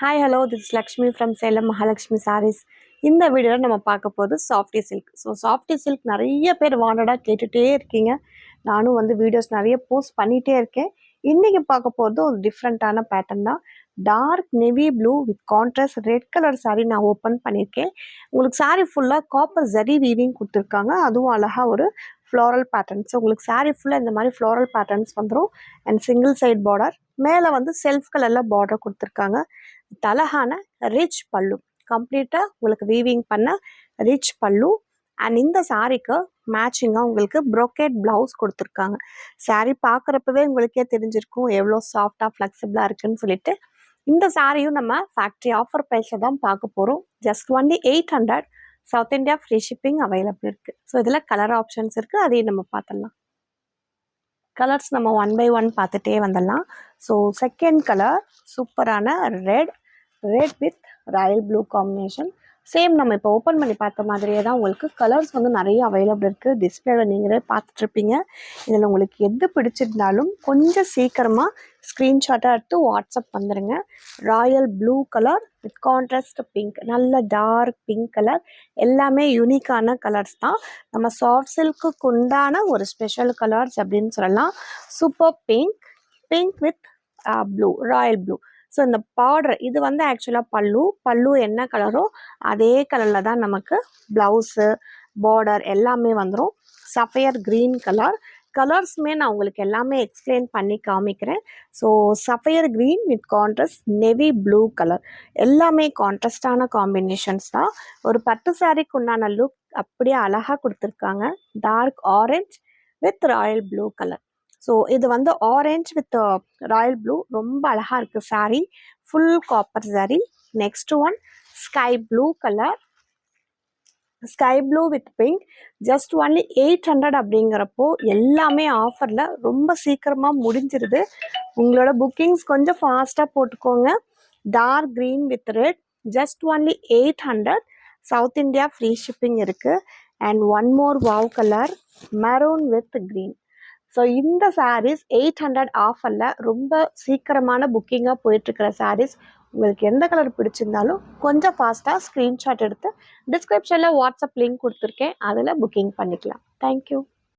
Hi, hello, this is Lakshmi from Salem Mahalakshmi Sarees. இந்த வீடியோவில் நம்ம பார்க்க போகிறது சாஃப்டி சில்க். சாஃப்டி சில்க் நிறைய பேர் வாண்டடாக கேட்டுகிட்டே இருக்கீங்க. நானும் வீடியோஸ் நிறைய போஸ்ட் பண்ணிகிட்டே இருக்கேன். இன்றைக்கி பார்க்க போகிறது ஒரு டிஃப்ரெண்ட்டான பேட்டர்ன் தான். Dark navy blue with contrast red colour sari நான் ஓப்பன் பண்ணியிருக்கேன். உங்களுக்கு சாரீ ஃபுல்லாக காப்பர் ஜரி வீவிங் கொடுத்துருக்காங்க. அதுவும் அழகாக ஒரு ஃப்ளோரல் பேட்டர்ன்ஸ். உங்களுக்கு சாரீ ஃபுல்லாக இந்த மாதிரி ஃப்ளோரல் பேட்டர்ன்ஸ் வந்துடும். அண்ட் சிங்கிள் சைட் பார்டர், மேலே செல்ஃப் கலரில் பார்டர் கொடுத்துருக்காங்க. அழகான ரிச் பல்லு, கம்ப்ளீட்டாக உங்களுக்கு வீவிங் பண்ண ரிச் பல்லு. அண்ட் இந்த சாரீக்கு மேட்சிங்காக உங்களுக்கு ப்ரோக்கேட் ப்ளவுஸ் கொடுத்துருக்காங்க. சாரீ பார்க்குறப்பவே உங்களுக்கே தெரிஞ்சிருக்கும் எவ்வளோ சாஃப்டாக ஃப்ளெக்சிபிளாக இருக்குதுன்னு சொல்லிட்டு. இந்த சாரியும் நம்ம ஃபேக்ட்ரி ஆஃபர் ப்ரைஸில் தான் பார்க்க போகிறோம். Just only 800. South India free shipping available இருக்குது. இதில் கலர் ஆப்ஷன்ஸ் இருக்குது, அதையும் நம்ம பார்த்துடலாம். கலர்ஸ் நம்ம ஒன் பை ஒன் பார்த்துட்டே வந்துடலாம். செகண்ட் கலர் சூப்பரான red with royal blue combination. Same நம்ம இப்போ ஓப்பன் பண்ணி பார்த்த மாதிரியே தான் உங்களுக்கு கலர்ஸ் நிறைய அவைலபிள் இருக்குது. டிஸ்பிளேவில் நீங்களே பார்த்துட்ருப்பீங்க. இதில் உங்களுக்கு எது பிடிச்சிருந்தாலும் கொஞ்சம் சீக்கிரமாக ஸ்க்ரீன்ஷாட்டாக எடுத்து வாட்ஸ்அப் வந்துடுங்க. Royal blue colour with contrast pink, நல்ல டார்க் பிங்க் கலர், எல்லாமே யூனிக்கான கலர்ஸ் தான். நம்ம சாஃப்ட் சில்க்குக்கு உண்டான ஒரு ஸ்பெஷல் கலர்ஸ் அப்படின்னு சொல்லலாம். Super pink with blue, Royal blue. இந்த பார்டர் இது ஆக்சுவலாக பல்லு என்ன கலரோ அதே கலரில் தான் நமக்கு ப்ளவுஸு பார்டர் எல்லாமே வந்துடும். சஃபயர் க்ரீன் கலர்ஸுமே நான் உங்களுக்கு எல்லாமே எக்ஸ்பிளைன் பண்ணி காமிக்கிறேன். Sapphire green with contrast navy blue colour, எல்லாமே கான்ட்ராஸ்டான காம்பினேஷன்ஸ் தான். ஒரு பட்டு சாரிக்கு உண்டான லுக் அப்படியே அழகாக கொடுத்துருக்காங்க. Dark orange with royal blue colour. இது ஆரஞ்ச் வித் ராயல் ப்ளூ, ரொம்ப அழகாக இருக்குது sari. Full copper sari. Next one sky blue colour, sky blue with pink. Just only 800 அப்படிங்கிறப்போ எல்லாமே ஆஃபரில் ரொம்ப சீக்கிரமாக முடிஞ்சிருது. உங்களோட புக்கிங்ஸ் கொஞ்சம் ஃபாஸ்ட்டாக போட்டுக்கோங்க. Dark green with red, just only 800. South India free shipping இருக்குது. And one more wow colour maroon with green. இந்த சாரீஸ் 800 ஆஃபரில் ரொம்ப சீக்கிரமான புக்கிங்காக போயிட்டுருக்கிற சாரீஸ். உங்களுக்கு எந்த கலர் பிடிச்சிருந்தாலும் கொஞ்சம் ஃபாஸ்ட்டாக ஸ்க்ரீன்ஷாட் எடுத்து டிஸ்கிரிப்ஷனில் வாட்ஸ்அப் லிங்க் கொடுத்துருக்கேன், அதில் புக்கிங் பண்ணிக்கலாம். தேங்க்யூ.